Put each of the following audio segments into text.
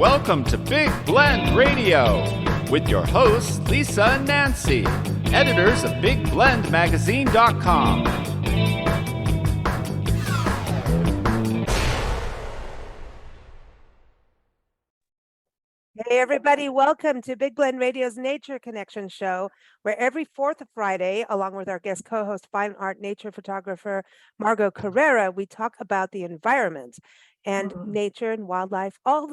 Welcome to Big Blend Radio with your hosts, Lisa and Nancy, editors of BigBlendMagazine.com. Hey everybody, welcome to Big Blend Radio's Nature Connection show, where every fourth Friday, along with our guest co-host, fine art nature photographer Margot Carrera, we talk about the environment and nature and wildlife, all,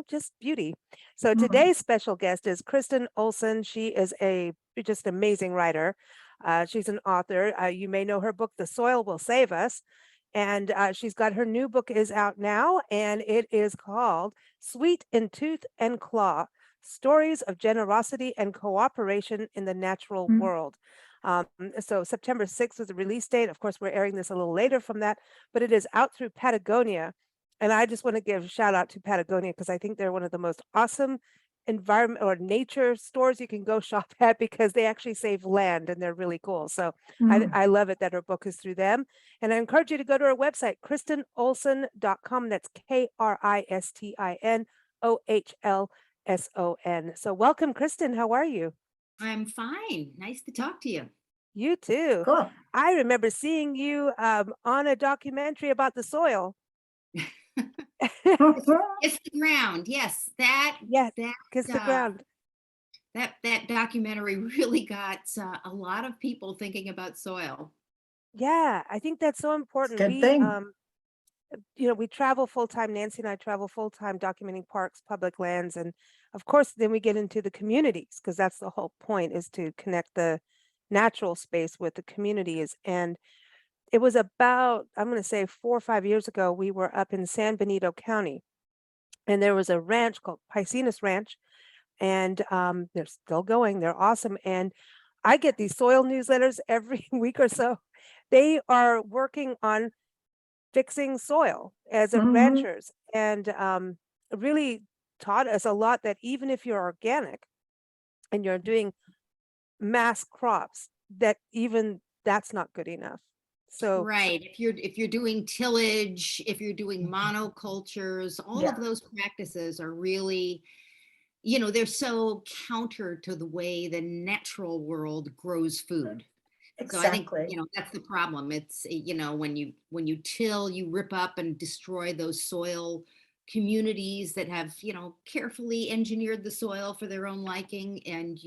just beauty. So today's special guest is Kristin Ohlson. She is a just amazing writer. She's an author. You may know her book, The Soil Will Save Us. And she's got her new book is out now, and it is called Sweet in Tooth and Claw, Stories of Generosity and Cooperation in the Natural World. So September 6th was the release date. Of course, we're airing this a little later from that, but it is out through Patagonia. And I just want to give a shout out to Patagonia because I think they're one of the most awesome environment or nature stores you can go shop at because they actually save land and they're really cool. So I love it that her book is through them. And I encourage you to go to her website, KristinOhlson.com. That's KristinOhlson. So welcome, Kristin. How are you? I'm fine. Nice to talk to you. You too. Cool. I remember seeing you on a documentary about the soil. Kiss the Ground. Yes, Kiss the Ground. That documentary really got a lot of people thinking about soil. Yeah, I think that's so important. Good thing. We travel full-time. Nancy and I travel full-time documenting parks, public lands, and of course, then we get into the communities because that's the whole point, is to connect the natural space with the communities. And it was about, I'm going to say 4 or 5 years ago, we were up in San Benito County, and there was a ranch called Piscinas Ranch, and they're still going. They're awesome. And I get these soil newsletters every week or so. They are working on fixing soil as a ranchers, and really taught us a lot that even if you're organic and you're doing mass crops, that even that's not good enough. So right, if you're doing tillage, if you're doing monocultures, all of those practices are really, they're so counter to the way the natural world grows food. Exactly. So I think, that's the problem. It's, when you till, you rip up and destroy those soil communities that have, carefully engineered the soil for their own liking. And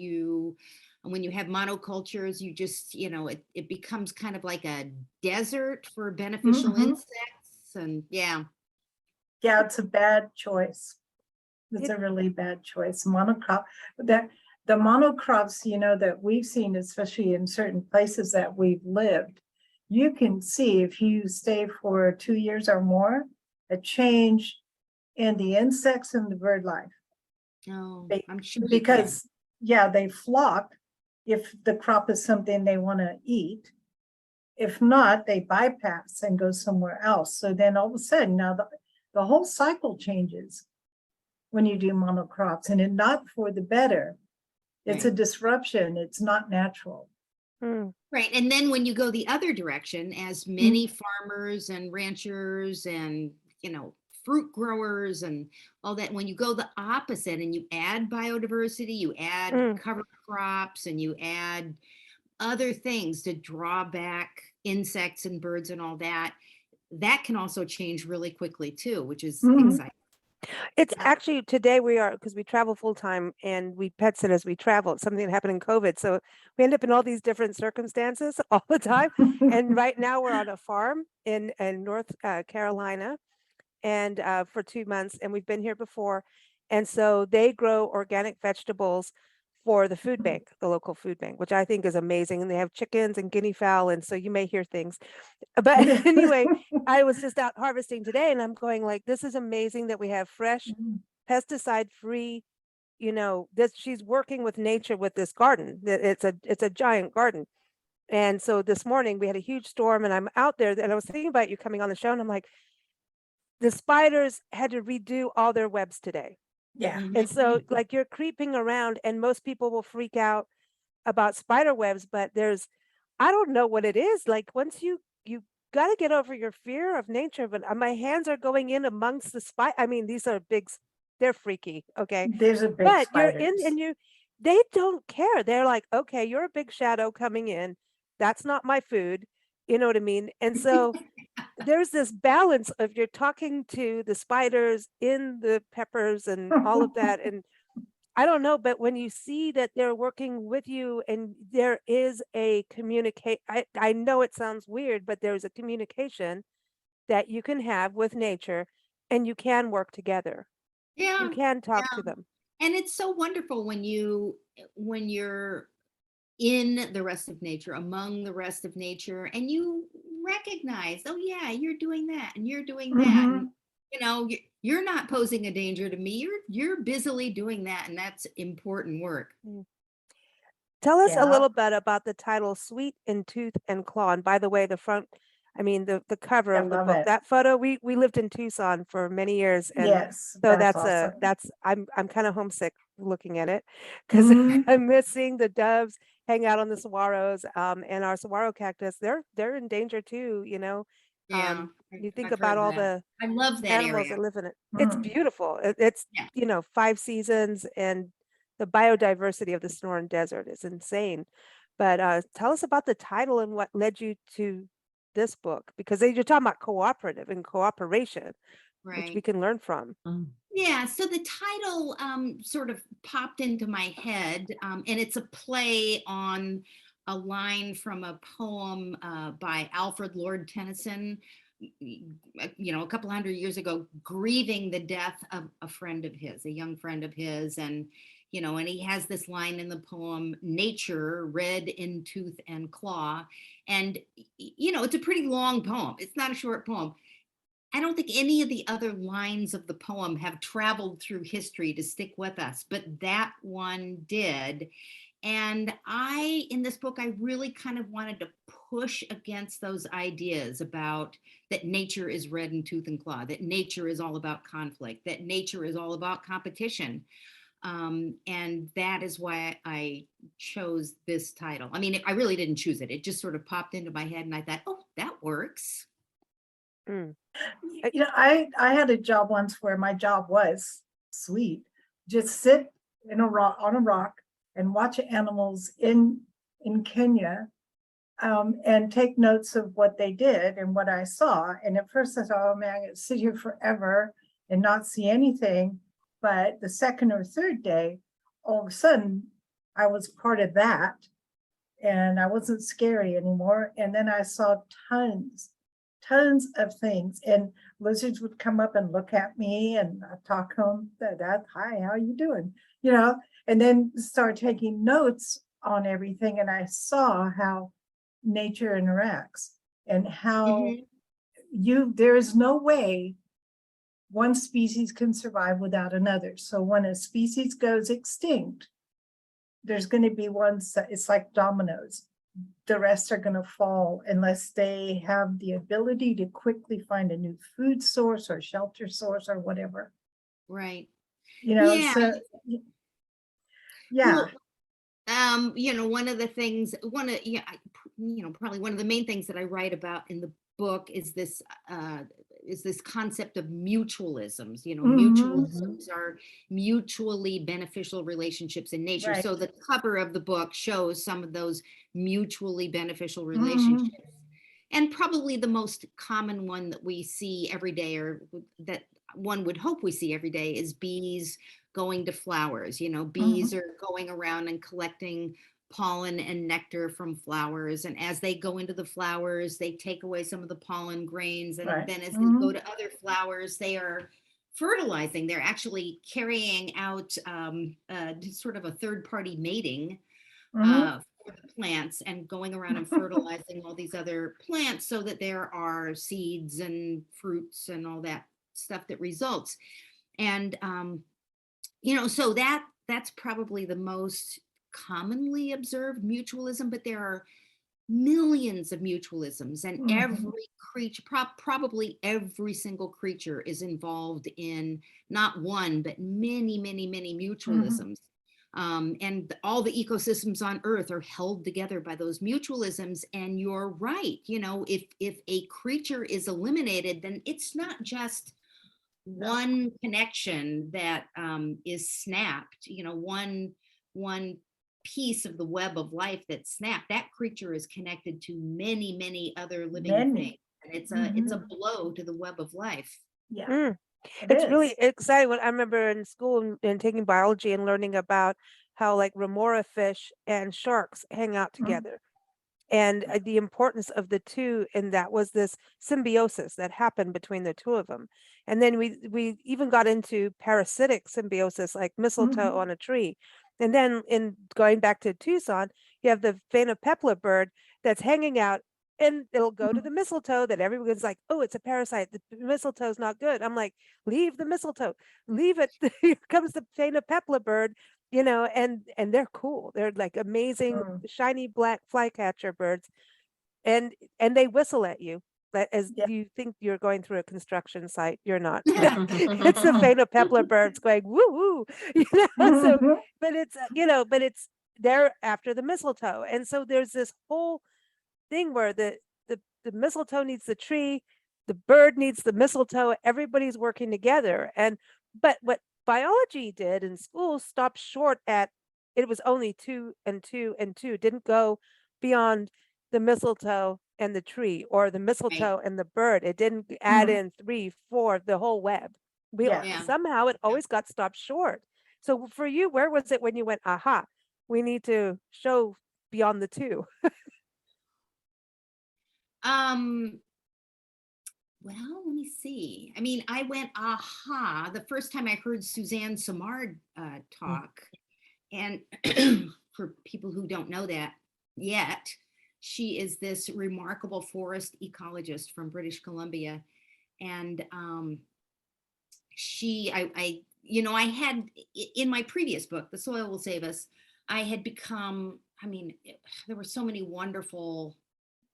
when you have monocultures, you just, it becomes kind of like a desert for beneficial insects. And yeah, it's a bad choice. It's a really bad choice. Monocrop, the monocrops, that we've seen, especially in certain places that we've lived, you can see if you stay for 2 years or more, a change in the insects and the bird life. Oh, I'm sure. Because they flock if the crop is something they want to eat. If not, they bypass and go somewhere else. So then all of a sudden, now the whole cycle changes when you do monocrops, and it's not for the better. It's a disruption. It's not natural. Right. And then when you go the other direction, as many farmers and ranchers and, fruit growers and all that, when you go the opposite and you add biodiversity, you add cover crops, and you add other things to draw back insects and birds and all that, that can also change really quickly too, which is exciting. It's actually today we are, because we travel full time and we pet sit as we travel. It's something that happened in COVID. So we end up in all these different circumstances all the time. And right now we're on a farm in North Carolina, and for 2 months, and we've been here before. And so they grow organic vegetables for the food bank, the local food bank, which I think is amazing. And they have chickens and guinea fowl. And so you may hear things. But anyway, I was just out harvesting today, and I'm going like, this is amazing that we have fresh, pesticide-free, she's working with nature with this garden. It's a giant garden. And so this morning we had a huge storm, and I'm out there, and I was thinking about you coming on the show, and I'm like, the spiders had to redo all their webs today. And so like you're creeping around, and most people will freak out about spider webs, but I don't know what it is. Like once you got to get over your fear of nature, but my hands are going in amongst the spider. I mean, these are big they're freaky. Okay. There's a big But you're in spiders. and they don't care. They're like, okay, you're a big shadow coming in. That's not my food. You know what I mean? And so there's this balance of you're talking to the spiders in the peppers and all of that. And I don't know, but when you see that they're working with you and there is a I know it sounds weird, but there's a communication that you can have with nature and you can work together. You Yeah, can talk yeah. to them. And it's so wonderful when you're in the rest of nature, among the rest of nature, and you recognize, oh yeah, you're doing that and you're doing that. And Mhm. you're not posing a danger to me. You're busily doing that, and that's important work. Mm. Tell us a Yeah, little bit about the title Sweet in Tooth and Claw. And by the way, the cover I of the love book, it. that photo, we lived in Tucson for many years. And Yes, so that's awesome. I'm kind of homesick looking at it because Mhm. I'm missing the doves hang out on the saguaros, and our saguaro cactus. They're in danger too, you know. Yeah, You think I've about heard all that. the I love that animals area. that live in it. It's Mhm. beautiful. It's, Yeah. 5 seasons, and the biodiversity of the Sonoran Desert is insane. But tell us about the title and what led you to this book, because you're talking about cooperative and cooperation, which we Right. can learn from. Yeah, so the title sort of popped into my head, and it's a play on a line from a poem by Alfred Lord Tennyson, a couple hundred years ago, grieving the death of a friend of his, a young friend of his. And he has this line in the poem, nature red in tooth and claw. And, it's a pretty long poem. It's not a short poem. I don't think any of the other lines of the poem have traveled through history to stick with us, but that one did. And in this book, I really kind of wanted to push against those ideas about that nature is red in tooth and claw, that nature is all about conflict, that nature is all about competition. And that is why I chose this title. I mean, I really didn't choose it. It just sort of popped into my head and I thought, oh, that works. Mm. I had a job once where my job was sweet. Just sit on a rock and watch animals in Kenya, and take notes of what they did and what I saw. And at first I thought, oh man, I could sit here forever and not see anything. But the second or third day, all of a sudden, I was part of that, and I wasn't scary anymore. And then I saw tons of things, and lizards would come up and look at me, and I'd talk to them, that, hi, how you doing? And then start taking notes on everything. And I saw how nature interacts and how there is no way one species can survive without another. So when a species goes extinct, there's going to be it's like dominoes. The rest are going to fall unless they have the ability to quickly find a new food source or shelter source or whatever. Right. Yeah. So yeah. Well, one of the things, probably one of the main things that I write about in the book is this concept of mutualisms. Mutualisms are mutually beneficial relationships in nature. Right. So the cover of the book shows some of those mutually beneficial relationships. And probably the most common one that we see every day, or that one would hope we see every day, is bees going to flowers. Bees are going around and collecting pollen and nectar from flowers. And as they go into the flowers, they take away some of the pollen grains. And then as they go to other flowers, they are fertilizing. They're actually carrying out sort of a third-party mating for the plants, and going around and fertilizing all these other plants so that there are seeds and fruits and all that stuff that results. And so that's probably the most commonly observed mutualism, but there are millions of mutualisms, and every creature, probably every single creature, is involved in not one but many mutualisms. And all the ecosystems on Earth are held together by those mutualisms. And you're right, if a creature is eliminated, then it's not just one connection that is snapped, one piece of the web of life that's snapped, that creature is connected to many, many other living things. And it's a blow to the web of life. Yeah, Mm. it It's is. really exciting. When I remember in school and taking biology and learning about how like remora fish and sharks hang out together, and the importance of the two, and that was this symbiosis that happened between the two of them. And then we even got into parasitic symbiosis, like mistletoe on a tree. And then in going back to Tucson, you have the phainopepla bird that's hanging out, and it'll go to the mistletoe that everyone's like, oh, it's a parasite. The mistletoe's not good. I'm like, leave the mistletoe, leave it. Here comes the phainopepla bird, and they're cool. They're like amazing, shiny black flycatcher birds, and they whistle at you. But as Yeah. you think you're going through a construction site, you're not. It's the phainopepla birds going woo woo, So, but it's they're after the mistletoe, and so there's this whole thing where the mistletoe needs the tree, the bird needs the mistletoe, everybody's working together. But what biology did in school stopped short at, it was only 2 and 2 and 2, didn't go beyond the mistletoe and the tree, or the mistletoe and the bird. It didn't add in 3, 4, the whole web. Yeah. Somehow it always got stopped short. So for you, where was it when you went, aha, we need to show beyond the 2? Well, let me see. I mean, I went aha the first time I heard Suzanne Simard talk. And for people who don't know that yet, she is this remarkable forest ecologist from British Columbia. And I had, in my previous book, The Soil Will Save Us, I had become, there were so many wonderful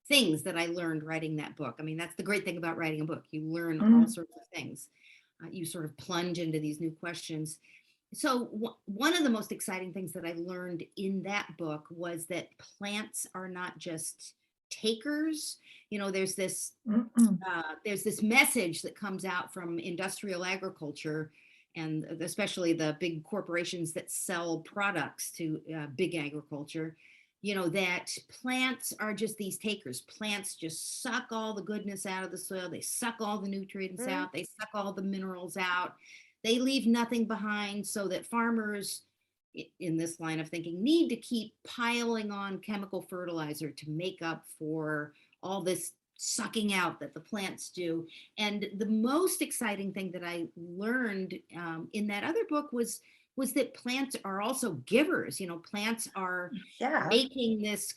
things that I learned writing that book. I mean, that's the great thing about writing a book. You learn all sorts of things. You sort of plunge into these new questions. So one of the most exciting things that I learned in that book was that plants are not just takers. There's this message that comes out from industrial agriculture, and especially the big corporations that sell products to big agriculture, that plants are just these takers. Plants just suck all the goodness out of the soil. They suck all the nutrients out. They suck all the minerals out. They leave nothing behind, so that farmers in this line of thinking need to keep piling on chemical fertilizer to make up for all this sucking out that the plants do. And the most exciting thing that I learned in that other book was that plants are also givers. Plants are making this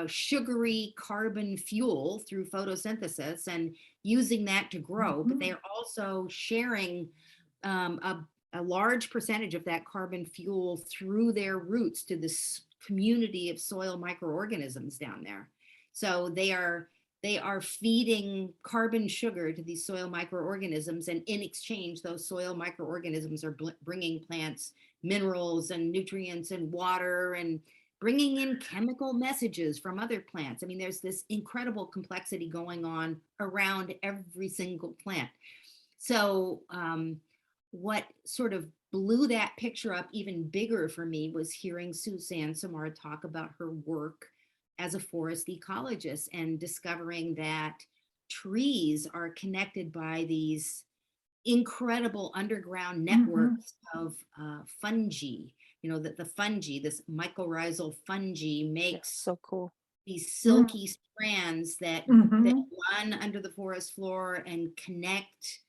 sugary carbon fuel through photosynthesis and using that to grow, but they are also sharing a large percentage of that carbon fuel through their roots to this community of soil microorganisms down there. So they are feeding carbon sugar to these soil microorganisms, and in exchange, those soil microorganisms are bringing plants minerals and nutrients and water, and bringing in chemical messages from other plants. I mean, there's this incredible complexity going on around every single plant. So what sort of blew that picture up even bigger for me was hearing Suzanne Simard talk about her work as a forest ecologist and discovering that trees are connected by these incredible underground networks of fungi. That the fungi, this mycorrhizal fungi, makes so cool these silky strands that run under the forest floor and connect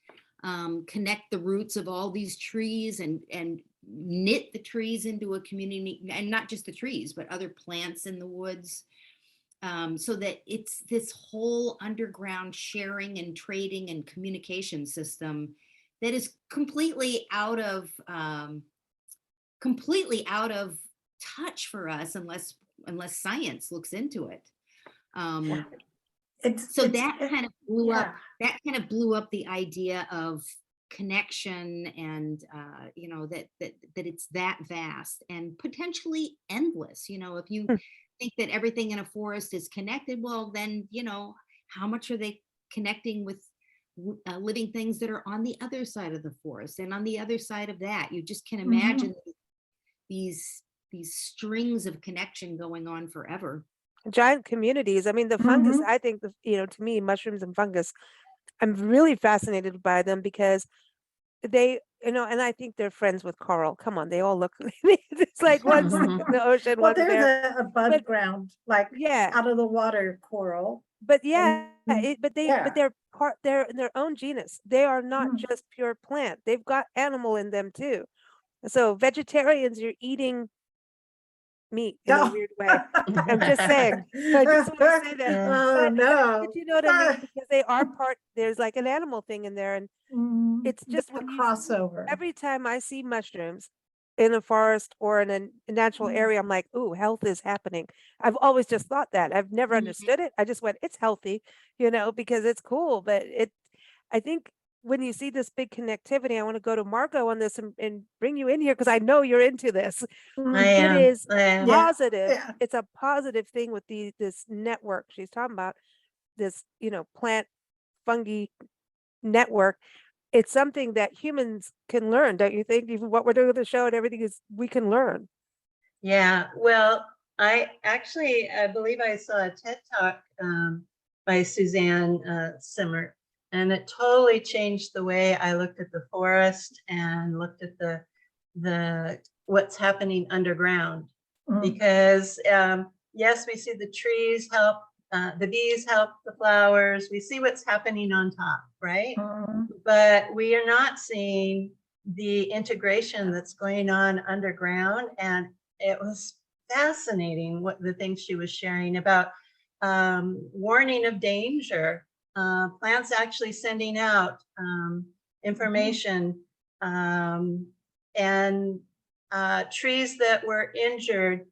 the roots of all these trees and knit the trees into a community, and not just the trees, but other plants in the woods. So that it's this whole underground sharing and trading and communication system that is completely out of touch for us unless science looks into it. That kind of blew up the idea of connection, and that it's that vast and potentially endless. If you think that everything in a forest is connected, well then how much are they connecting with living things that are on the other side of the forest and on the other side of that. You just can Mhm. imagine these strings of connection going on forever. Giant communities. I mean, the fungus, Mhm. I think, to me, mushrooms and fungus, I'm really fascinated by them because they, and I think they're friends with coral. Come on, they all look, it's like one's in the ocean, Well, one's there's there. above But ground, like yeah, out of the water coral. but And yeah, but yeah. they're in their own genus. They are not Mm. just pure plant. They've got animal in them too. So vegetarians, you're eating meat in a Oh. weird way. I'm just saying. I just want to say that. Yeah. Oh, no. But you know what I mean? Because they are part, there's like an animal thing in there. And it's just The when crossover. every time I see mushrooms in a forest or in a natural Mm. area, I'm like, ooh, health is happening. I've always just thought that. I've never Mhm. understood it. I just went, it's healthy, because it's cool. But I think when you see this big connectivity, I want to go to Margot on this and bring you in here because I know you're into this. I It am. is I am. Yeah. positive. Yeah. It's a positive thing with this network she's talking about, this, plant fungi network. It's something that humans can learn, don't you think? Even what we're doing with the show and everything is we can learn. Yeah. Well, I believe I saw a TED Talk by Suzanne Simmer, and it totally changed the way I looked at the forest and looked at the what's happening underground. Mm. Because yes, we see the trees help, the bees help the flowers. We see what's happening on top, right? Mm. But we are not seeing the integration that's going on underground. And it was fascinating what the things she was sharing about warning of danger, plants actually sending out information, and trees that were injured,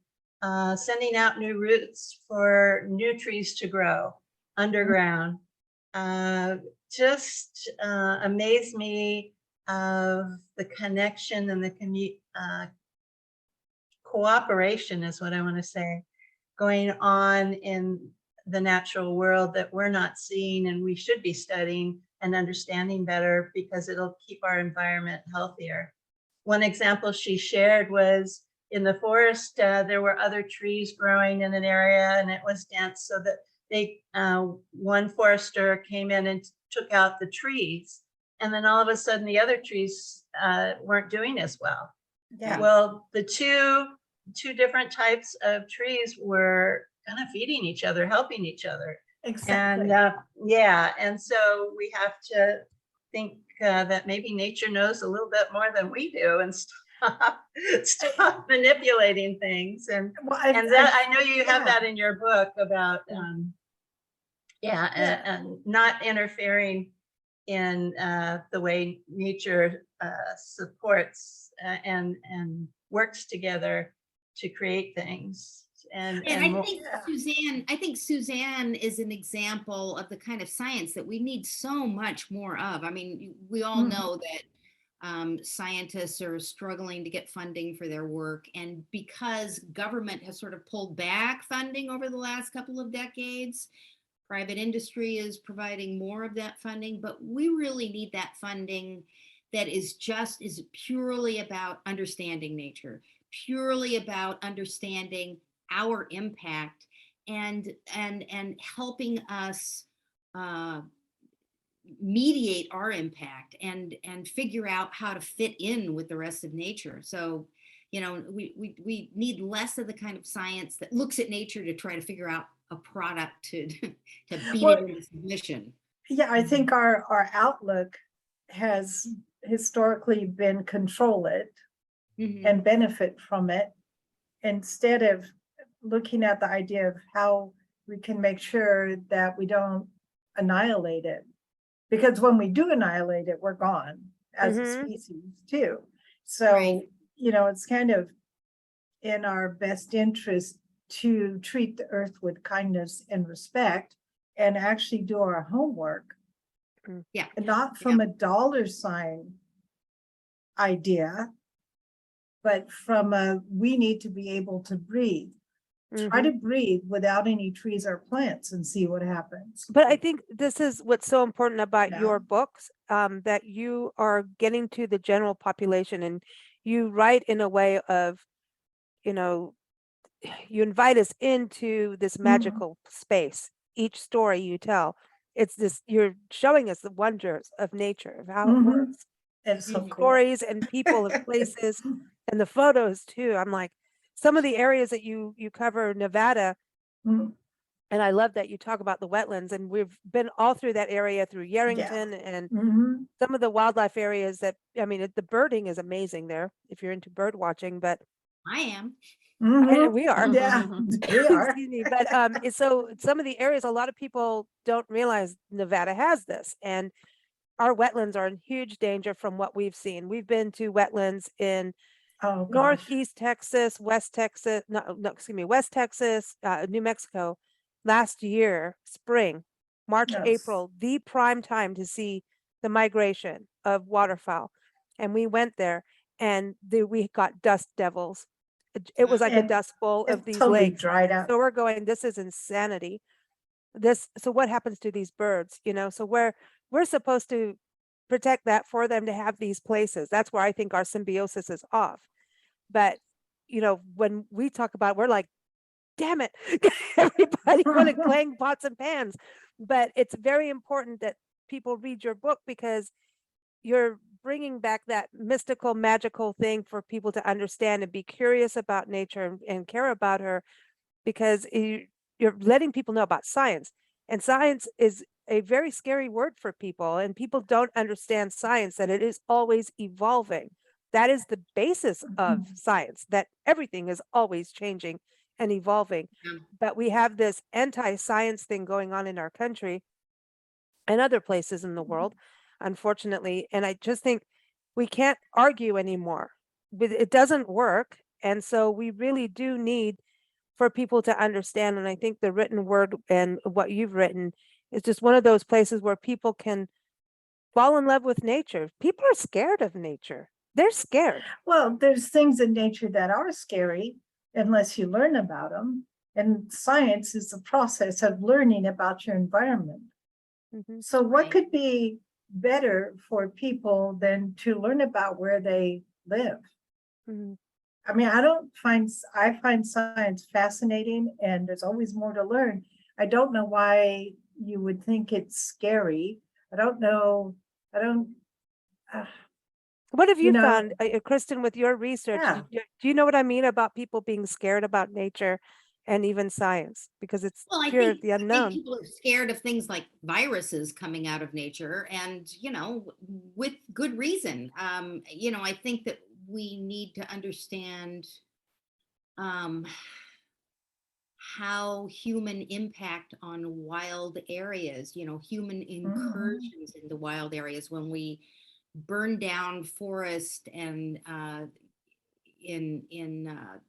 sending out new roots for new trees to grow underground. Just amazed me of the connection and the cooperation is what I want to say, going on in the natural world that we're not seeing and we should be studying and understanding better because it'll keep our environment healthier. One example she shared was in the forest, there were other trees growing in an area and it was dense, so that one forester came in and took out the trees, and then all of a sudden the other trees weren't doing as well. Yeah. Well, the two different types of trees were kind of feeding each other, helping each other. Exactly. And yeah, and so we have to think that maybe nature knows a little bit more than we do, and stop manipulating things. And Well, that I know you have yeah. that in your book about Yeah. and not interfering in the way nature supports and works together to create things. And I think Suzanne is an example of the kind of science that we need so much more of. I mean, we all know that scientists are struggling to get funding for their work, and because government has sort of pulled back funding over the last couple of decades, private industry is providing more of that funding, but we really need that funding that is purely about understanding nature, purely about understanding our impact, and helping us mediate our impact and figure out how to fit in with the rest of nature. So, we need less of the kind of science that looks at nature to try to figure out a product to beat it into submission. Yeah, I think our outlook has historically been control it and benefit from it, instead of looking at the idea of how we can make sure that we don't annihilate it. Because when we do annihilate it, we're gone as a species too. So, Right. It's kind of in our best interest to treat the earth with kindness and respect and actually do our homework. Yeah. And not from a dollar sign idea, but from we need to be able to breathe. Try Mhm. to breathe without any trees or plants and see what happens. But I think this is what's so important about Yeah. your books, that you are getting to the general population, and you write in a way of, you know, you invite us into this Mhm. magical space. Each story you tell, it's this, you're showing us the wonders of nature, of how it Mhm. works. It's so These cool. stories and people and places and the photos too. I'm like, some of the areas that you cover, Nevada, Mm, and I love that you talk about the wetlands, and we've been all through that area through yeah. Yarrington and Mhm. some of the wildlife areas that, I mean, the birding is amazing there if you're into bird watching, but I am. Mhm. we are. Yeah, we are. Excuse me, but so some of the areas, a lot of people don't realize Nevada has this, and our wetlands are in huge danger from what we've seen. We've been to wetlands in Oh, gosh. Northeast Texas, West Texas, no, excuse me, West Texas, New Mexico, last year, spring, March, Yes. April, the prime time to see the migration of waterfowl. And we went there, and we got dust devils. It was like a And dust bowl of it these totally lakes. dried And up. so we're going, this is insanity. So what happens to these birds, So we're supposed to protect that for them to have these places. That's where I think our symbiosis is off. But, when we talk about, we're like, damn it, everybody want to clang pots and pans. But it's very important that people read your book, because you're bringing back that mystical, magical thing for people to understand and be curious about nature, and care about her, because you're letting people know about science. And science is a very scary word for people, and people don't understand science, that it is always evolving. That is the basis of Mhm. science, that everything is always changing and evolving. Yeah. But we have this anti-science thing going on in our country and other places in the world, unfortunately. And I just think we can't argue anymore. But it doesn't work. And so we really do need for people to understand. And I think the written word and what you've written is just one of those places where people can fall in love with nature. People are scared of nature. They're scared. Well, there's things in nature that are scary unless you learn about them. And science is the process of learning about your environment. Mhm. So what Right. could be better for people than to learn about where they live? Mhm. I mean, I find science fascinating, and there's always more to learn. I don't know why you would think it's scary. I don't know. I don't, uh, What have you you know, found, Kristen, with your research? yeah. Do you know what I mean about people being scared about nature and even science? Because it's Well, fear of the I think unknown. people are scared of things like viruses coming out of nature, and with good reason. I think that we need to understand um, how human impact on wild areas, human Mhm. incursions into wild areas when we burn down forest and in a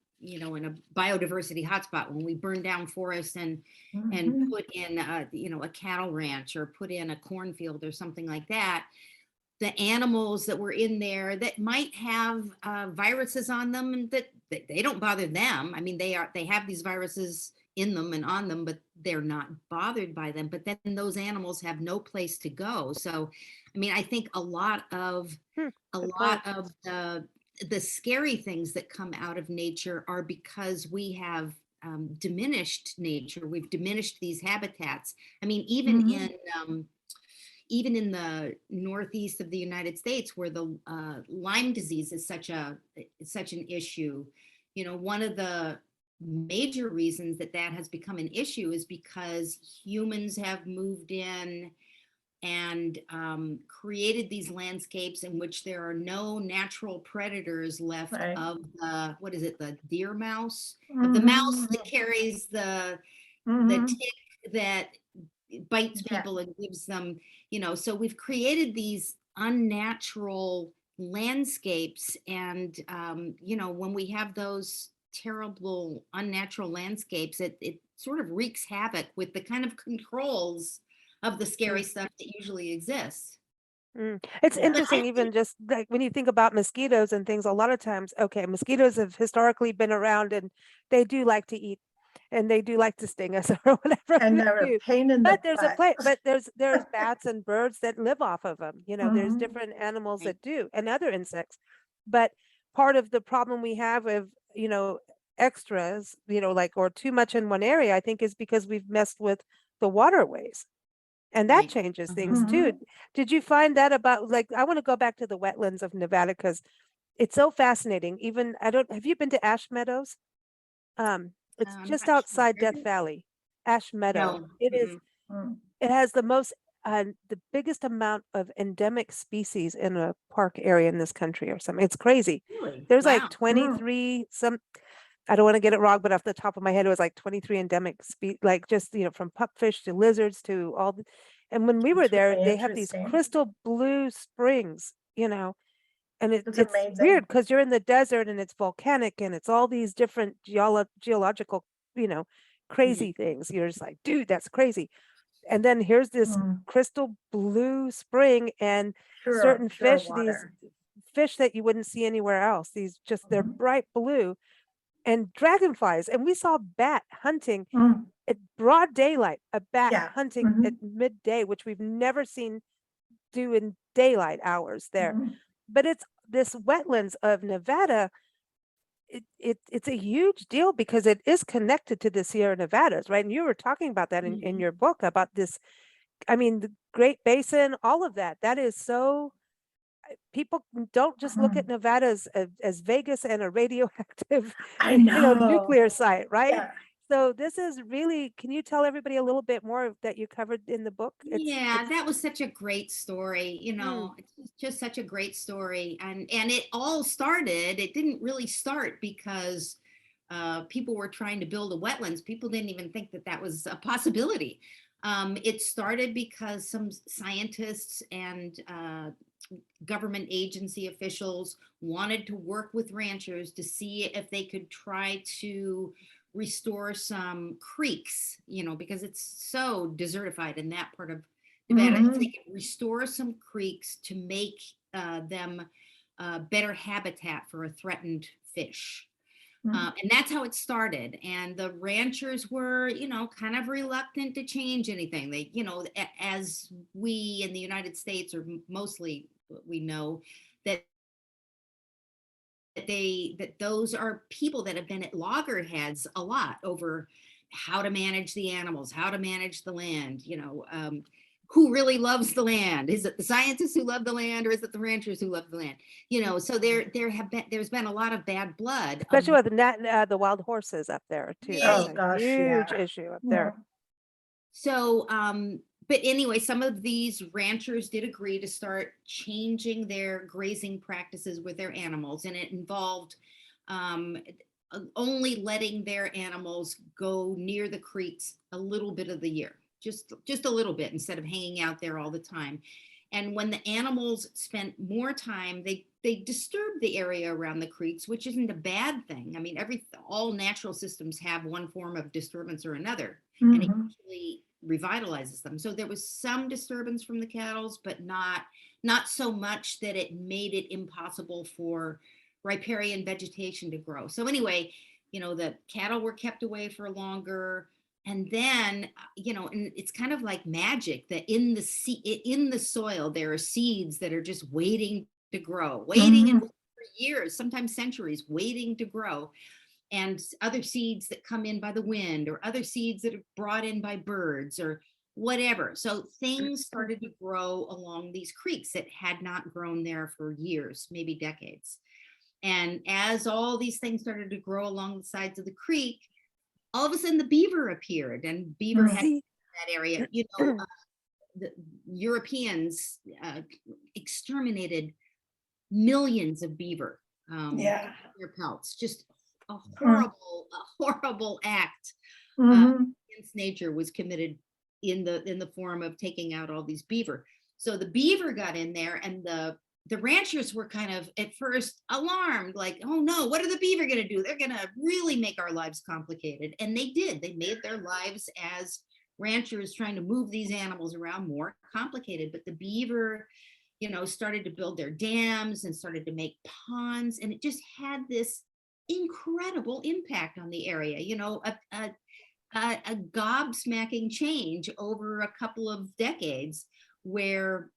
biodiversity hotspot, when we burn down forests and Mhm. put in a cattle ranch or put in a cornfield or something like that, the animals that were in there that might have viruses on them, and that they don't bother them. I mean, they have these viruses in them and on them, but they're not bothered by them. But then those animals have no place to go. So, I mean, I think a lot of Good point. the scary things that come out of nature are because we have diminished nature. We've diminished these habitats. I mean, Mhm. even in the northeast of the United States, where the Lyme disease is such an issue, one of the major reasons that has become an issue is because humans have moved in and created these landscapes in which there are no natural predators left Right. of the deer mouse, of the mouse Mhm. that carries the Mhm. tick that bites Yeah. people and gives them, so we've created these unnatural landscapes. And when we have those terrible unnatural landscapes, it sort of wreaks havoc with the kind of controls of the scary Mm, stuff that usually exists. It's Yeah. But I interesting, think even just like when you think about mosquitoes and things, a lot of times, okay, mosquitoes have historically been around, and they do like to eat. and they do like to sting us or whatever. And they they're a do. pain in the But there's a butt. place, but there's bats and birds that live off of them. There's Mhm. different animals Right. that do, and other insects. But part of the problem we have of, extras, like, or too much in one area, I think is because we've messed with the waterways. And that Right. changes things too. Mhm. Did you find that about, like, I want to go back to the wetlands of Nevada because it's so fascinating. Even, have you been to Ash Meadows? It's I'm just not sure. outside Death Valley, Ash Meadow. No. It is, Mm. it has the biggest amount of endemic species in a park area in this country or something. It's crazy. Really? There's Wow. like 23, I don't want to get it wrong, but off the top of my head, it was like 23 endemic like just, from pupfish to lizards to all and when we were That's there, really they have these interesting. crystal blue springs, and It's it's amazing. weird because you're in the desert and it's volcanic and it's all these different geological, crazy things. You're just like, dude, that's crazy. And then here's this Mm. crystal blue spring and Pure, certain pure fish, these water. fish that you wouldn't see anywhere else. They're Mhm. bright blue, and dragonflies. And we saw bat hunting Mm. at broad daylight, a bat Yeah. hunting at Mhm. midday, which we've never seen do in daylight hours there. Mhm. But it's this wetlands of Nevada. It's a huge deal because it is connected to the Sierra Nevadas, right? And you were talking about that in your book about this. I mean, the Great Basin, all of that. That is so. People don't just look at Mhm. Nevada as Vegas and a radioactive, I know. nuclear site, right? Yeah. So this is really. Can you tell everybody a little bit more that you covered in the book? Yeah, that was such a great story. Mm. It's just such a great story, and it all started. It didn't really start because people were trying to build a wetlands. People didn't even think that that was a possibility. It started because some scientists and government agency officials wanted to work with ranchers to see if they could try to restore some creeks, because it's so desertified in that part of Nevada. If they Mhm. could restore some creeks to make them better habitat for a threatened fish. Mm. And that's how it started. And the ranchers were, kind of reluctant to change anything. They, as we in the United States, or mostly we know that those are people that have been at loggerheads a lot over how to manage the animals, how to manage the land, who really loves the land? Is it the scientists who love the land, or is it the ranchers who love the land? So there's been a lot of bad blood. Especially with the wild horses up there too. That's Oh a gosh, huge yeah. issue up Yeah. there. So, but anyway, some of these ranchers did agree to start changing their grazing practices with their animals, and it involved only letting their animals go near the creeks a little bit of the year, just a little bit, instead of hanging out there all the time. And when the animals spent more time, they disturbed the area around the creeks, which isn't a bad thing. I mean, all natural systems have one form of disturbance or another, and it Mhm. usually revitalizes them. So there was some disturbance from the cattle, but not so much that it made it impossible for riparian vegetation to grow. So anyway, the cattle were kept away for longer. And then, and it's kind of like magic that in the soil, there are seeds that are just waiting to grow, waiting and Mhm. waiting for years, sometimes centuries, waiting to grow. And other seeds that come in by the wind, or other seeds that are brought in by birds, or whatever. So things started to grow along these creeks that had not grown there for years, maybe decades. And as all these things started to grow along the sides of the creek, all of a sudden the beaver appeared, and beaver had See, that area. The Europeans exterminated millions of beaver. Yeah. Their pelts, just a Mm. horrible act Mhm. against nature was committed in the form of taking out all these beaver. So the beaver got in there, and the ranchers were kind of at first alarmed, like, oh no, what are the beaver going to do? They're going to really make our lives complicated. And they did. They made their lives as ranchers trying to move these animals around more complicated. But the beaver, started to build their dams and started to make ponds. And it just had this incredible impact on the area. a gobsmacking change over a couple of decades where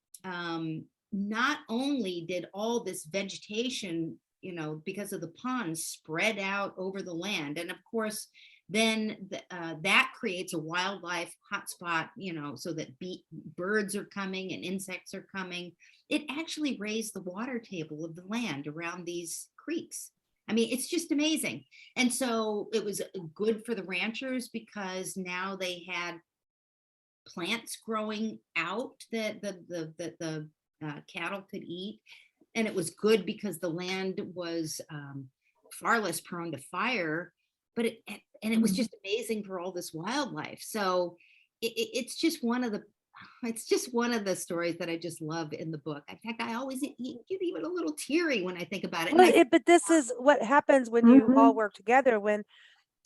not only did all this vegetation, because of the ponds, spread out over the land, and of course then that creates a wildlife hotspot, so that birds are coming and insects are coming. It actually raised the water table of the land around these creeks. I mean, it's just amazing. And so it was good for the ranchers because now they had plants growing out that the cattle could eat. And it was good because the land was far less prone to fire, but it was just amazing for all this wildlife. So it's just one of the stories that I just love in the book. In fact, I always get even a little teary when I think about it. Well, but this is what happens when you all Mhm. work together. When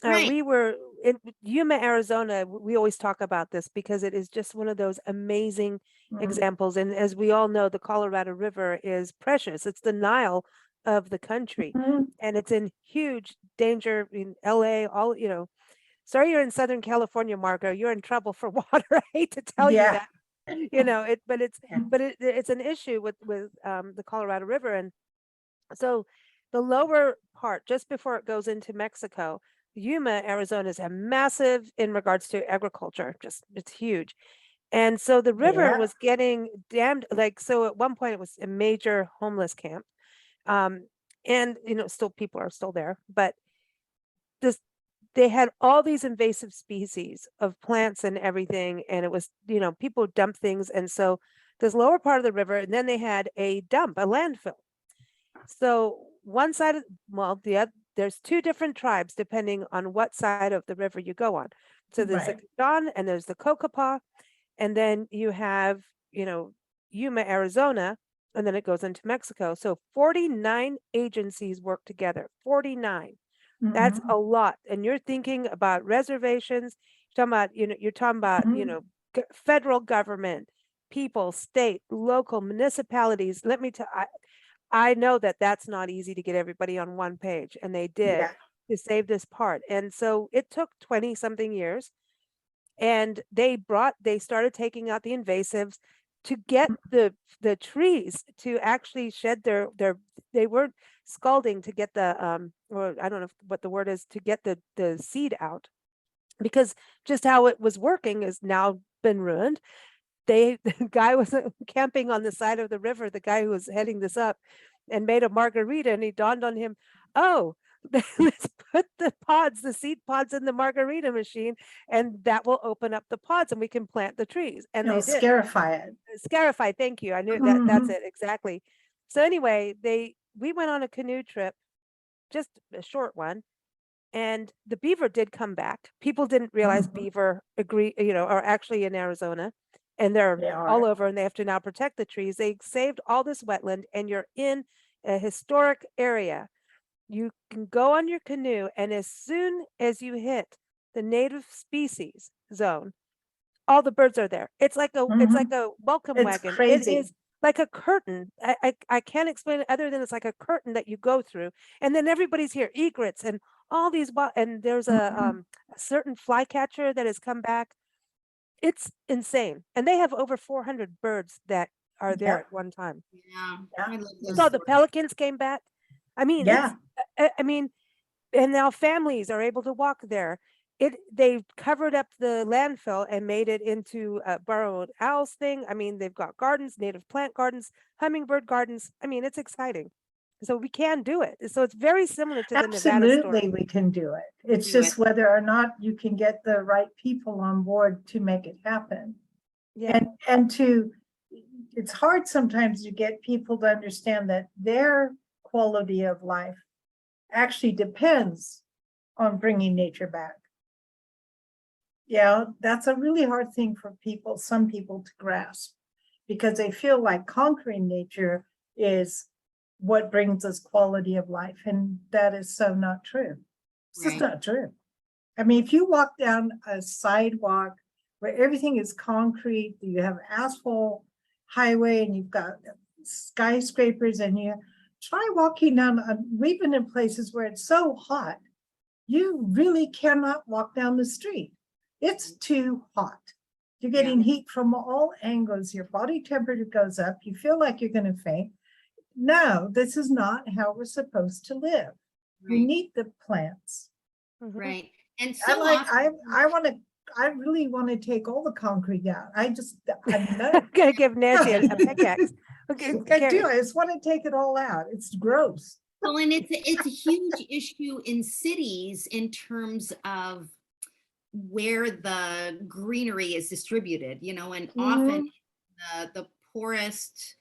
Right. we were in Yuma, Arizona, we always talk about this because it is just one of those amazing Mhm. examples. And as we all know, the Colorado River is precious. It's the Nile of the country, Mhm. and it's in huge danger in LA, sorry you're in Southern California, Margot. You're in trouble for water. I hate to tell you Yeah. that, but Yeah. it's an issue with the Colorado River. And so the lower part, just before it goes into Mexico, Yuma, Arizona is a massive in regards to agriculture. Just it's huge. And so the river Yeah. was getting dammed. So at one point it was a major homeless camp. Um, and still people are still there, but this they had all these invasive species of plants and everything, and it was, people dump things. And so this lower part of the river, and then they had a landfill. So one side of, well, there's two different tribes depending on what side of the river you go on. So there's the Right. Kajaan and there's the Kokopah, and then you have, Yuma, Arizona, and then it goes into Mexico. So 49 agencies work together. 49. That's Mhm. a lot. And you're thinking about reservations, you're talking about, Mhm. federal government, people, state, local municipalities. Let me tell I know that that's not easy to get everybody on one page, and they did Yeah. to save this part. And so it took 20 something years, and they started taking out the invasives to get the trees to actually shed they weren't scalding to get or I don't know what the word is, to get the seed out, because just how it was working is now been ruined. The guy was camping on the side of the river, the guy who was heading this up, and made a margarita, and he dawned on him, oh, let's put the seed pods in the margarita machine, and that will open up the pods and we can plant the trees. And It'll they did. scarify it. Scarify, thank you. I knew that's Mhm. it exactly. So anyway, we went on a canoe trip, just a short one, and the beaver did come back. People didn't realize Mhm. beaver are actually in Arizona, and they're They all are. over, and they have to now protect the trees. They saved all this wetland, and you're in a historic area. You can go on your canoe, and as soon as you hit the native species zone, all the birds are there. It's like Mhm. a welcome It's wagon. It crazy. is like a curtain. I can't explain it other than it's like a curtain that you go through, and then everybody's here, egrets and all these and there's Mhm. a certain flycatcher that has come back. It's insane, and they have over 400 birds that are there Yeah. at one time. Yeah, Yeah. I love You those saw the stories. pelicans came back. I mean, Yeah. I mean, and now families are able to walk there. They covered up the landfill and made it into a burrowed owls thing. I mean, they've got gardens, native plant gardens, hummingbird gardens. I mean, it's exciting. So we can do it. So it's very similar to the Nevada Absolutely, story. we can do it. It's Do it. just whether or not you can get the right people on board to make it happen. Yeah. And it's hard sometimes to get people to understand that their quality of life actually depends on bringing nature back. Yeah, that's a really hard thing for some people to grasp, because they feel like conquering nature is what brings us quality of life. And that is so not true. It's just Right. not true. I mean, if you walk down a sidewalk where everything is concrete, you have asphalt highway and you've got skyscrapers, and you try walking down, we've been in places where it's so hot, you really cannot walk down the street. It's too hot. You're getting heat from all angles. Your body temperature goes up. You feel like you're going to faint. No, this is not how we're supposed to live. You Right. need the plants. Mhm. Right. And I so like, often, I really want to take all the concrete out. I'm I'm no. gonna give Nancy a pickaxe. Okay, I do. I just want to take it all out. It's gross. well, and it's a huge issue in cities in terms of where the greenery is distributed, you know, and often the poorest,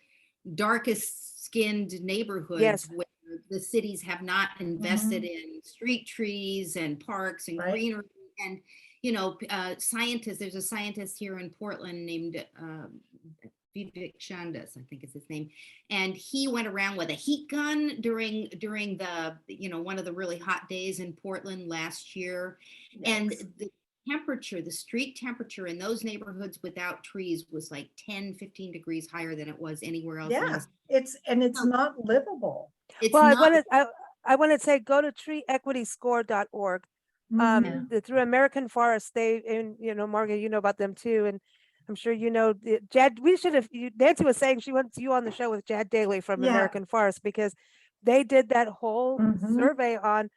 darkest skinned neighborhoods Yes. where the cities have not invested in street trees and parks and Right. greenery. And, you know, scientists, there's a scientist here in Portland named Vivek Chandas, I think is his name. And he went around with a heat gun during the, you know, one of the really hot days in Portland last year. And Yikes. the temperature, the street temperature in those neighborhoods without trees was like 10, 15 degrees higher than it was anywhere else. In Yeah, the it's not livable. It's Well, not. I want to say go to treeequityscore.org. Through American Forest, and you know, Margaret, you know about them too, and I'm sure you know Jad. We should have. Nancy was saying she wants you on the show with Jad Daly from Yeah. American Forest because they did that whole Mhm. survey on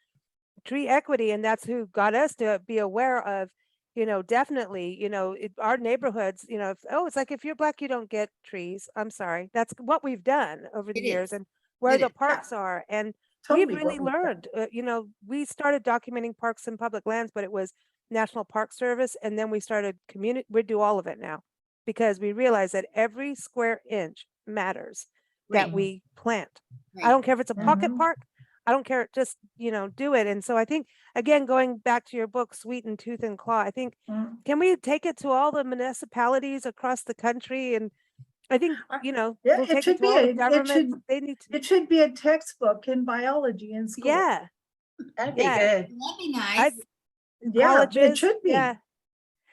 tree equity, and that's who got us to be aware of. You know, definitely, you know, our neighborhoods, you know, it's like if you're black, you don't get trees. I'm sorry. That's what we've done over the It years is. and where It the is. parks are. And Totally we've really what we've done. learned, you know, we started documenting parks and public lands, but it was National Park Service. And then we started we do all of it now because we realize that every square inch matters that Right. we plant. I Right. don't care if it's a pocket Mhm. park. I don't care. Just, you know, do it. And so I think, again, going back to your book, Sweet and Tooth and Claw, I think, can we take it to all the municipalities across the country? And I think, you know, Yeah, we'll it take it should to be all the it governments. should They need to, it should be a textbook in biology in school. yeah, That'd be yeah. good. That'd be nice. Yeah, it Colleges, should be. yeah.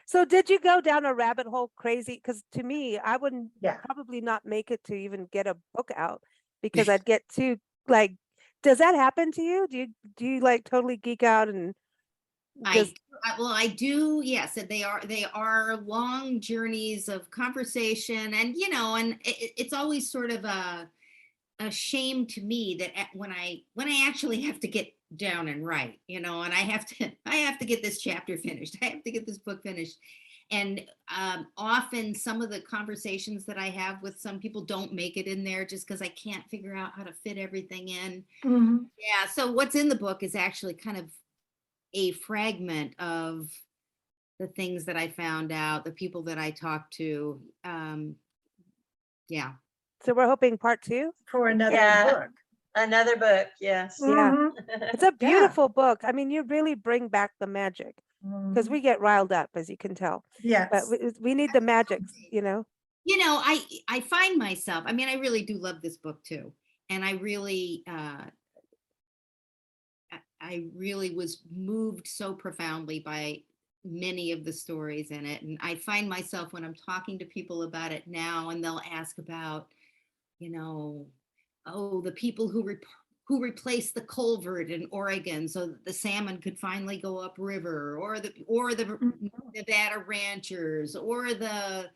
So did you go down a rabbit hole crazy? Because to me, I wouldn't Yeah. probably not make it to even get a book out because I'd get too like, does that happen to you? Do you like totally geek out and just Well, I do. Yes, and they are long journeys of conversation, and you know, and it's always sort of a shame to me that when I actually have to get down and write, you know, and I have to get this chapter finished. I have to get this book finished. And often some of the conversations that I have with some people don't make it in there just because I can't figure out how to fit everything in. Mhm. Yeah. So what's in the book is actually kind of a fragment of the things that I found out, the people that I talked to. Yeah. so we're hoping part 2? For another Yeah. book. Another book, yes. Yeah. Mhm. It's a beautiful book. I mean, you really bring back the magic because Mhm. we get riled up, as you can tell. But Yes. we need the magic, you know? You know, I find myself, I mean, I really do love this book too. And I really I really was moved so profoundly by many of the stories in it. And I find myself when I'm talking to people about it now and they'll ask about, you know, oh, the people who replaced the culvert in Oregon so that the salmon could finally go upriver, or the Mhm. Nevada ranchers, or the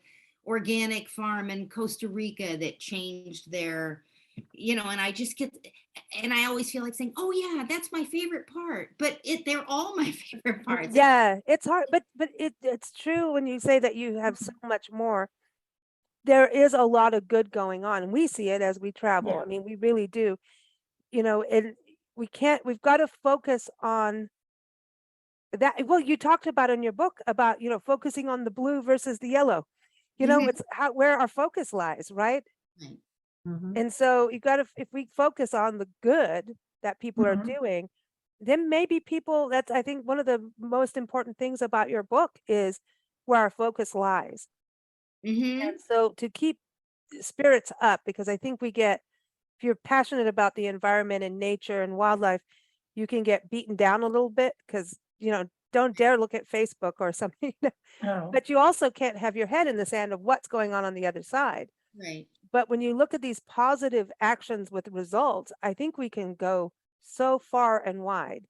organic farm in Costa Rica that changed their, you know, and I just get, and I always feel like saying, oh yeah, that's my favorite part, but they're all my favorite parts. Yeah, it's hard, but it's true when you say that you have so much more. There is a lot of good going on, and we see it as we travel. Yeah. I mean, we really do. You know, and we've got to focus on that. Well, you talked about in your book about, you know, focusing on the blue versus the yellow. You know, Mhm. it's where our focus lies, right? Right. Mhm. And so you got to, if we focus on the good that people are Mhm. doing, then maybe people, that's, I think one of the most important things about your book is where our focus lies. Mhm. And so to keep spirits up, because I think if you're passionate about the environment and nature and wildlife, you can get beaten down a little bit because, you know, don't dare look at Facebook or something. Oh. But you also can't have your head in the sand of what's going on the other side. Right. But when you look at these positive actions with results, I think we can go so far and wide.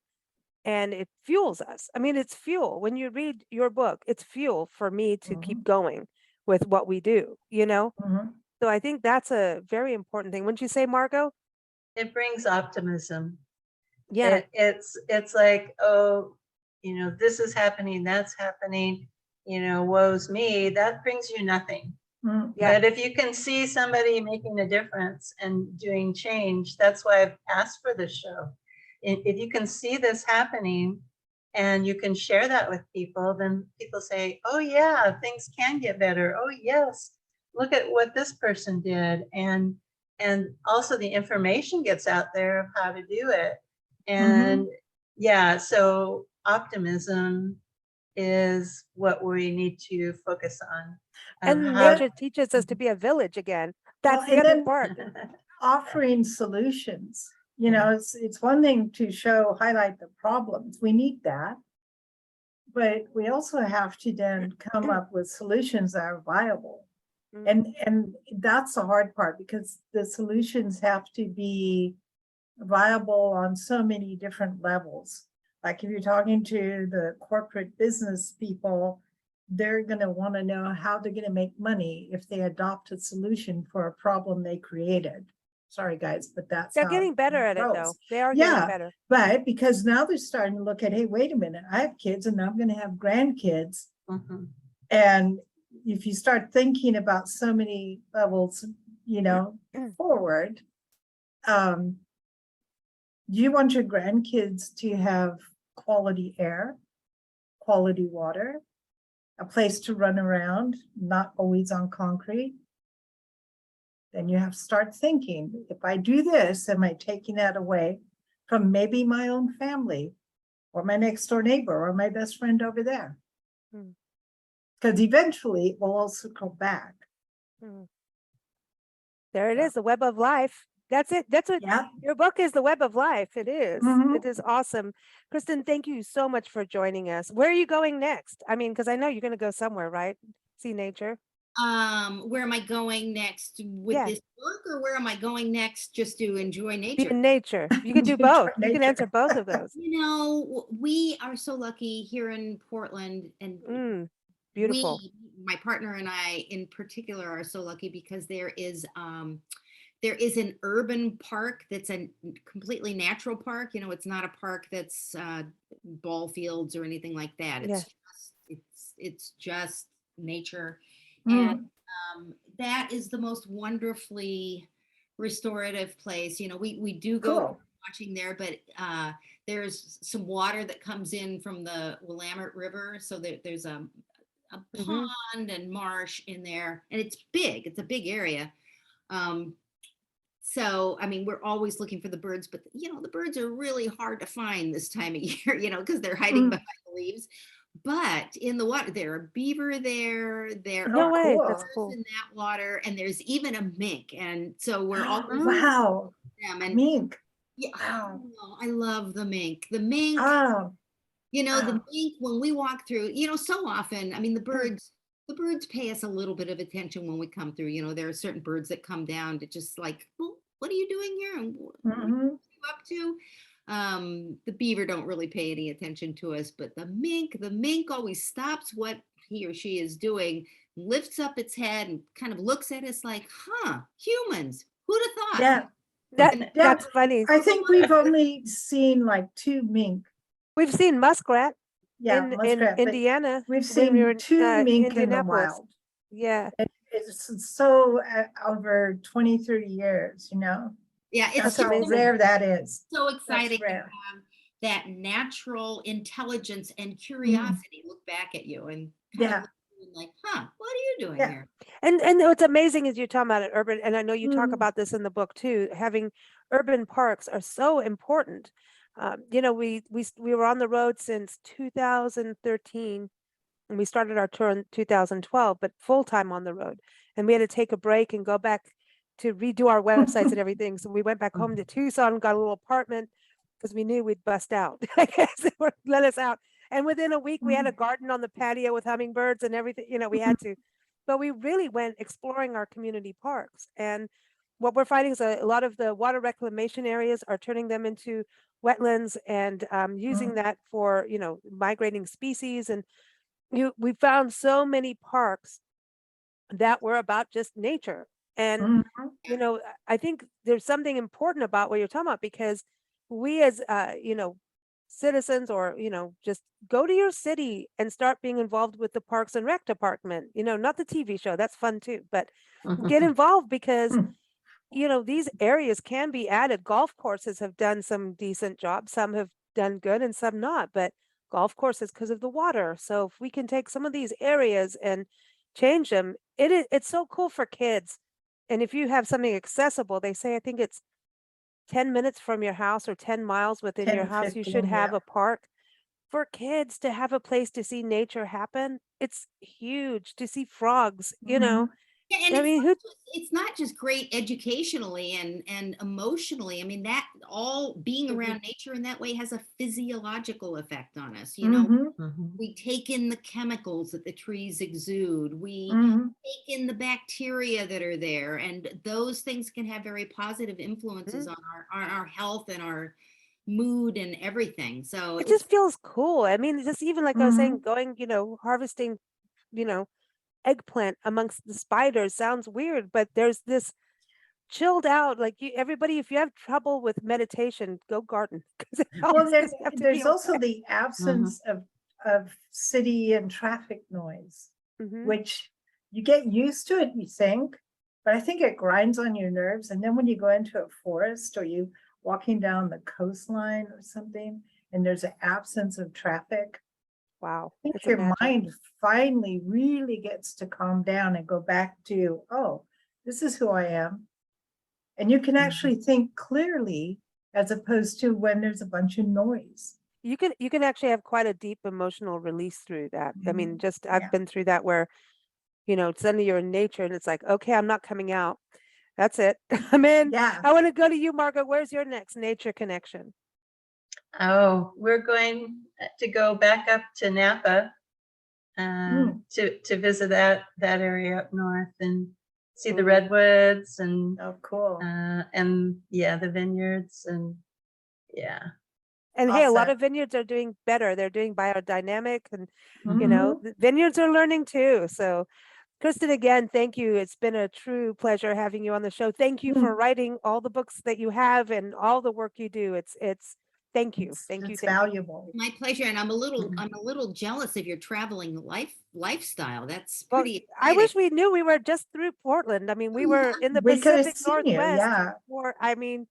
and it fuels us. I mean, it's fuel. When you read your book, it's fuel for me to keep going with what we do, you know? Mhm. So I think that's a very important thing. Wouldn't you say, Margot? It brings optimism. Yeah. It's like, oh, this is happening, that's happening, woe's me. That brings you nothing. Mm. Yeah. But if you can see somebody making a difference and doing change, that's why I've asked for this show. If you can see this happening and you can share that with people, then people say, oh yeah, things can get better. Oh yes, look at what this person did. And also the information gets out there of how to do it. And yeah, so optimism is what we need to focus on. And How nature teaches us to be a village again. Well, That's the and other then part. offering solutions. It's one thing to highlight the problems. We need that. But we also have to then come up with solutions that are viable. Mm. And that's the hard part, because the solutions have to be viable on so many different levels. Like if you're talking to the corporate business people, they're going to want to know how they're going to make money if they adopt a solution for a problem they created. Sorry, guys, but that's They're how getting better at it, goes. though. They are getting Yeah, better. but because now they're starting to look at, hey, wait a minute, I have kids and I'm going to have grandkids. Mhm. And if you start thinking about so many levels, forward, do you want your grandkids to have quality air, quality water, a place to run around, not always on concrete? Then you have to start thinking, if I do this, am I taking that away from maybe my own family or my next door neighbor or my best friend over there? Mm. Because eventually it will also go back. Mm. There it Yeah. is, the web of life. That's it. That's what Yeah. your book is, the web of life. It is. Mhm. It is awesome. Kristin, thank you so much for joining us. Where are you going next? I mean, because I know you're going to go somewhere, right? See nature. Where am I going next with Yeah. this book, or where am I going next just to enjoy Be nature? in nature. You can do Enjoy both. You can nature. answer both of those. We are so lucky here in Portland, and Beautiful. my partner and I in particular are so lucky because there is an urban park that's a completely natural park. It's not a park that's ball fields or anything like that. Yeah. It's just nature. Mm. And that is the most wonderfully restorative place. We do go Cool. watching there, but there's some water that comes in from the Willamette River, so there's a Mhm. pond and marsh in there, and it's big. It's a big area. So, I mean, we're always looking for the birds, but the birds are really hard to find this time of year, because they're hiding behind the leaves. But in the water, there are beaver there. There No are way. cool. That's birds cool. in that water, and there's even a mink. And so we're always Wow. them. And Mink. yeah, Wow. I love the mink. The mink. Oh, The wow. mink, when we walk through, so often, I mean, the birds pay us a little bit of attention when we come through. There are certain birds that come down to just like, well, what are you doing here? And what are you up to? The beaver don't really pay any attention to us, but the mink always stops what he or she is doing, lifts up its head and kind of looks at us like, humans, who'd have thought? Yeah. That's Yeah. funny. I think we've only seen like 2 mink. We've seen muskrat Yeah, in muskrat, but Indiana we've when we were seen 2 mink in the Indianapolis. wild. Yeah. It's so over 20, 30 years, Yeah, it's That's That's how amazing. rare that is. so exciting to rare. have that natural intelligence and curiosity look back at you and kind Yeah. of look at you and like, what are you doing Yeah. here? And what's amazing is you're talking about it, urban, and I know you talk Mm. about this in the book too. Having urban parks are so important. We were on the road since 2013, and we started our tour in 2012, but full time on the road. And we had to take a break and go back to redo our websites and everything. So we went back home to Tucson, got a little apartment because we knew we'd bust out. I guess they would let us out. And within a week, we had a garden on the patio with hummingbirds and everything. We had to. But we really went exploring our community parks. And what we're finding is a lot of the water reclamation areas are turning them into wetlands and using that for, migrating species. And we found so many parks that were about just nature. And, Mhm. I think there's something important about what you're talking about, because we as, citizens, or, just go to your city and start being involved with the Parks and Rec department, not the TV show, that's fun too, but get involved, because Mm. these areas can be added. Golf courses have done some decent jobs. Some have done good and some not, but golf courses because of the water. So if we can take some of these areas and change them, it's so cool for kids. And if you have something accessible, they say, I think it's 10 minutes from your house or 10 miles within 10 your to house, you should 15, have yeah. a park. For kids to have a place to see nature happen, it's huge. To see frogs, Mhm. Yeah, and I mean, who it's not just great educationally and emotionally. I mean, that all being Mhm. around nature in that way has a physiological effect on us. Mhm. We take in the chemicals that the trees exude. We Mhm. take in the bacteria that are there, and those things can have very positive influences Mhm. on our health and our mood and everything. So It it's just feels cool. I mean, just even like I was saying, Mhm. going, harvesting, you know, eggplant amongst the spiders sounds weird, but there's this chilled out, like everybody, if you have trouble with meditation, go garden because it Well, helps. then Just have to be there's also okay. the absence of city and traffic noise, Hmm. which you get used to it, you think, but I think it grinds on your nerves. And then when you go into a forest or you walking down the coastline or something, and there's an absence of traffic, Wow, I think it's a your magic. mind finally really gets to calm down and go back to, oh, this is who I am. And you can actually think clearly as opposed to when there's a bunch of noise. You can actually have quite a deep emotional release through that. I mean, just I've Yeah. been through that where, suddenly you're in nature and it's like, okay, I'm not coming out. That's it. I'm in. Yeah. I want to go to you, Margot. Where's your next nature connection? Oh, we're going to go back up to Napa to visit that area up north and see the Ooh. redwoods and Oh, cool. the vineyards and yeah. And hey, a lot Awesome. of vineyards are doing better. They're doing biodynamic, and Mhm. the vineyards are learning too. So, Kristin, again, thank you. It's been a true pleasure having you on the show. Thank you for Mm. writing all the books that you have and all the work you do. It's thank you. Thank you. It's Thank you. valuable. my pleasure, and I'm a little jealous of your traveling lifestyle. That's Well, pretty I exciting. wish we knew. We were just through Portland. I mean, we were in the We could have Pacific seen you, Northwest, yeah, or I mean,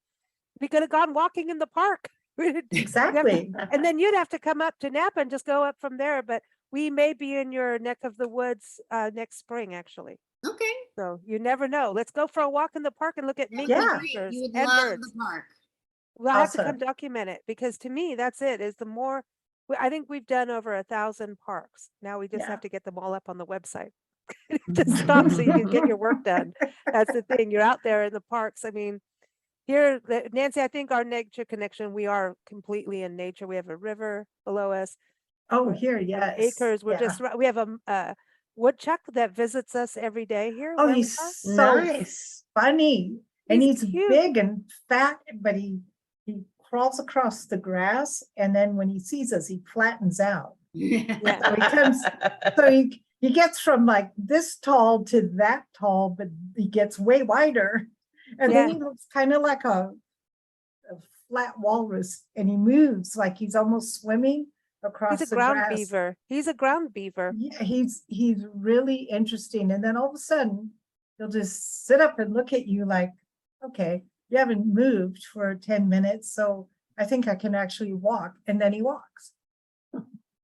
we could have gone walking in the park. We'd have to- exactly. and then you'd have to come up to Napa and just go up from there. But we may be in your neck of the woods next spring, actually. Okay, So you never know. Let's go for a walk in the park and look at that would mink be and Yeah. great. You beavers would and love the birds. park. We'll have to come Awesome. document it, because to me, that's it. Is the more I think we've done over 1,000 parks. Now we just Yeah. have to get them all up on the website. Just stop so you can get your work done. That's the thing. You're out there in the parks. I mean, here, Nancy, I think our nature connection, we are completely in nature. We have a river below us. Oh, We're here, on yes. acres. We're Yeah. just, we have a woodchuck that visits us every day here Oh, where we he's are. so Nice. funny. And He's he's cute. big and fat, but he crawls across the grass, and then when he sees us, he flattens out. Yeah. So he comes, so he gets from like this tall to that tall, but he gets way wider. And Yeah. then he looks kind of like a flat walrus, and he moves like he's almost swimming across He's a the ground grass. beaver. He's a ground beaver. Yeah, he's really interesting. And then all of a sudden, he'll just sit up and look at you like, okay, you haven't moved for 10 minutes, so I think I can actually walk. And then he walks.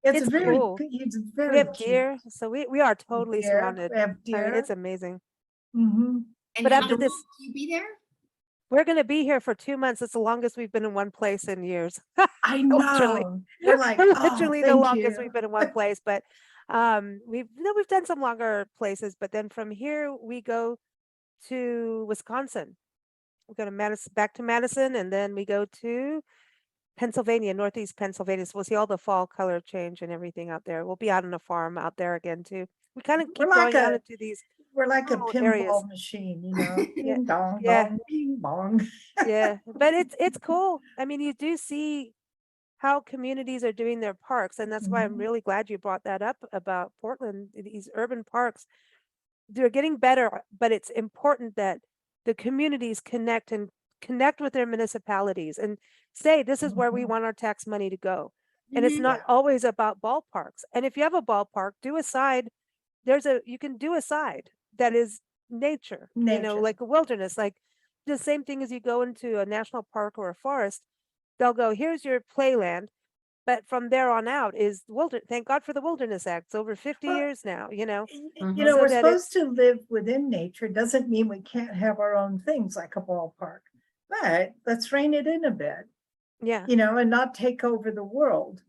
It's It's very, cool. he's We very have cute. deer, so we are totally Deer, surrounded. we have I mean, deer. it's amazing. Mhm. And But how after long this, will you be there? we're going to be here for 2 months. It's the longest we've been in one place in years. I Literally. know. We're like, We're oh, literally the thank longest you. we've been in one place. But we've done some longer places. But then from here we go to Wisconsin. We go to Madison, back to Madison, and then we go to Pennsylvania, Northeast Pennsylvania. So we'll see all the fall color change and everything out there. We'll be out on a farm out there again too. we kind of We're keep like going out a into these we're like a rural areas. pinball machine, you know. Yeah, Ding dong yeah, dong, ding bong. yeah. But it's cool. I mean, you do see how communities are doing their parks, and that's why I'm Mhm. really glad you brought that up about Portland. These urban parks, they're getting better, but it's important that the communities connect with their municipalities and say, this is where we Mhm. want our tax money to go. And it's Mhm. not Yeah. always about ballparks. And if you have a ballpark, do a side, you can do a side that is nature, Nature. like a wilderness, like the same thing as you go into a national park or a forest, they'll go, here's your playland. But from there on out is wilderness. Thank God for the Wilderness Act. It's over 50 Well, years now, You know, so we're that it, supposed to live within nature. Doesn't mean we can't have our own things like a ballpark. But let's rein it in a bit, yeah. and not take over the world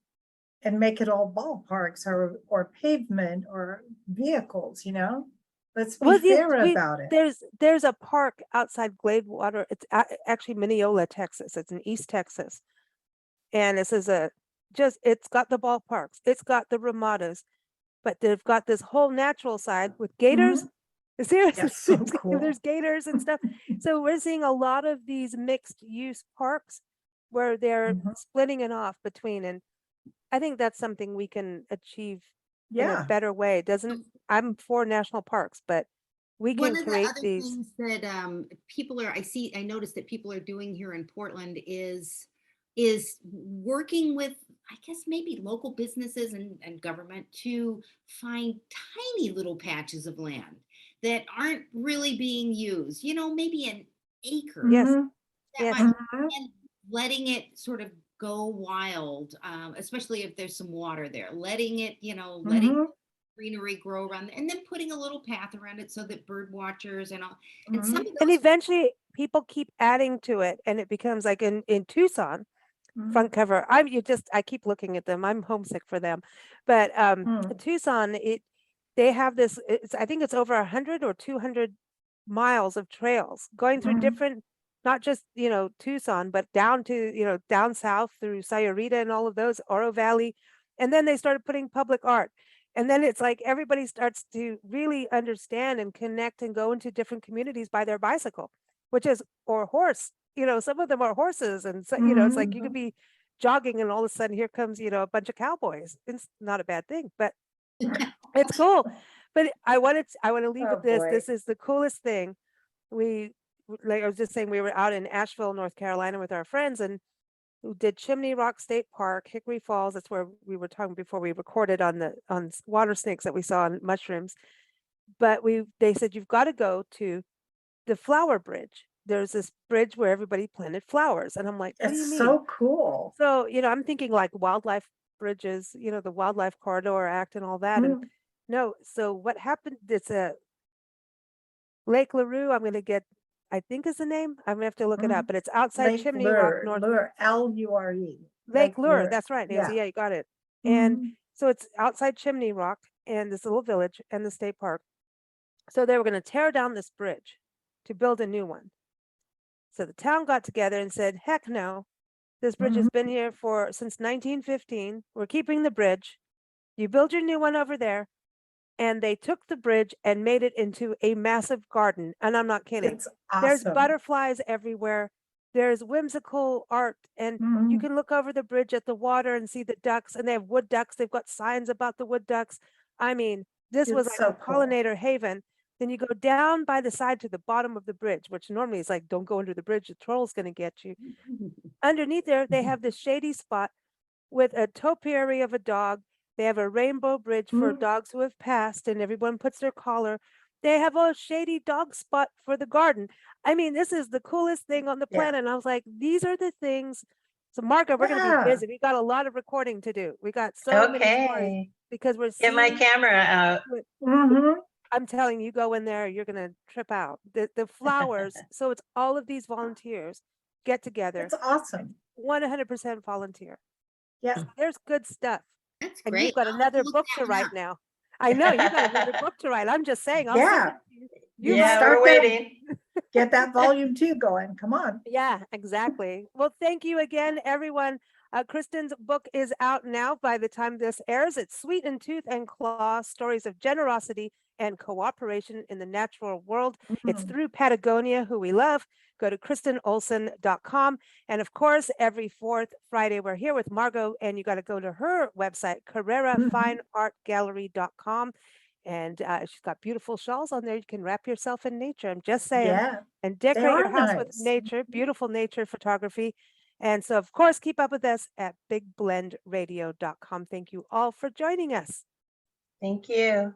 and make it all ballparks or pavement or vehicles. Let's be Well, fair about it. there's a park outside Gladewater. It's actually Mineola, Texas. It's in East Texas. And this is it's got the ballparks, it's got the ramadas, but they've got this whole natural side with gators. Seriously, That's so cool. there's gators and stuff. So we're seeing a lot of these mixed use parks where they're Mhm. splitting it off between, and I think that's something we can achieve in a Yeah. better way. I'm for national parks, but we One can of the create other these. things that I noticed that people are doing here in Portland is working with, I guess, maybe local businesses and government to find tiny little patches of land that aren't really being used, maybe an acre Yes, Mhm. that yes. much, Mhm. and letting it sort of go wild, especially if there's some water there, letting Mhm. greenery grow around there, and then putting a little path around it so that bird watchers and Mhm. some of And those. eventually people keep adding to it and it becomes like in Tucson, front Mhm. cover. I keep looking at them. I'm homesick for them. But Mhm. Tucson, they have this, I think it's over 100 or 200 miles of trails going through Mhm. different, not just, Tucson, but down to, down south through Sayurita and all of those, Oro Valley. And then they started putting public art. And then it's like everybody starts to really understand and connect and go into different communities by their bicycle, or horse. Some of them are horses. And so, it's like you could Mhm. be jogging and all of a sudden here comes, a bunch of cowboys. It's not a bad thing, but it's cool. But I want to leave Oh with this. boy. This is the coolest thing. Like I was just saying, we were out in Asheville, North Carolina with our friends and we did Chimney Rock State Park, Hickory Falls. That's where we were talking before we recorded on water snakes that we saw on mushrooms. But they said you've got to go to the flower bridge. There's this bridge where everybody planted flowers. And I'm like, what do you It's mean? so cool. So, I'm thinking like wildlife bridges, the Wildlife Corridor Act and all that. And Mhm. no, so what happened? It's a Lake LaRue. I think is the name. I'm gonna have to look it up, Mhm. but it's outside Lake Chimney Rock, Lure, North Lure, Lure. Lake Lake Lure. Lure. That's right, Nancy. Yeah. Yeah, you got it. And Mhm. so it's outside Chimney Rock and this little village and the state park. So they were going to tear down this bridge to build a new one. So the town got together and said, heck no, this bridge has Mhm. been here since 1915. We're keeping the bridge. You build your new one over there. And they took the bridge and made it into a massive garden. And I'm not kidding. It's There's awesome. butterflies everywhere. There's whimsical art. And you Mhm. can look over the bridge at the water and see the ducks. And they have wood ducks. They've got signs about the wood ducks. I mean, this was It's like so a cool. pollinator haven. Then you go down by the side to the bottom of the bridge, which normally is like, don't go under the bridge. The troll's going to get you. Underneath there, they have this shady spot with a topiary of a dog. They have a rainbow bridge for Mhm. dogs who have passed, and everyone puts their collar. They have a shady dog spot for the garden. I mean, this is the coolest thing on the Yeah. planet. And I was like, these are the things. So, Margaret, we're going to be Yeah. busy. We got a lot of recording to do. We got so many stories Okay. because we're Get my seeing. camera out. Mhm. I'm telling you, go in there, you're going to trip out. The flowers. So it's all of these volunteers get together, It's awesome. 100% volunteer. Yeah. There's good stuff. That's And great. you've got I'll have to another look book that to one write up. now. I know you got another book to write. I'm just saying, I'll send Yeah. it to you. You Yeah, write we're it. waiting. Get that volume 2 going. Come on. Yeah, exactly. Well, thank you again, everyone. Kristin's book is out now by the time this airs. It's Sweet in Tooth and Claw, Stories of Generosity and Cooperation in the Natural World. It's Mhm. through Patagonia, who we love. Go to KristinOhlson.com. And of course, every fourth Friday, we're here with Margot, and you got to go to her website, CarreraFineArtGallery.com. And she's got beautiful shawls on there. You can wrap yourself in nature. I'm just saying. Yeah, And they decorate your are house with nice. nature, beautiful nature photography. And so, of course, keep up with us at bigblendradio.com. Thank you all for joining us. Thank you.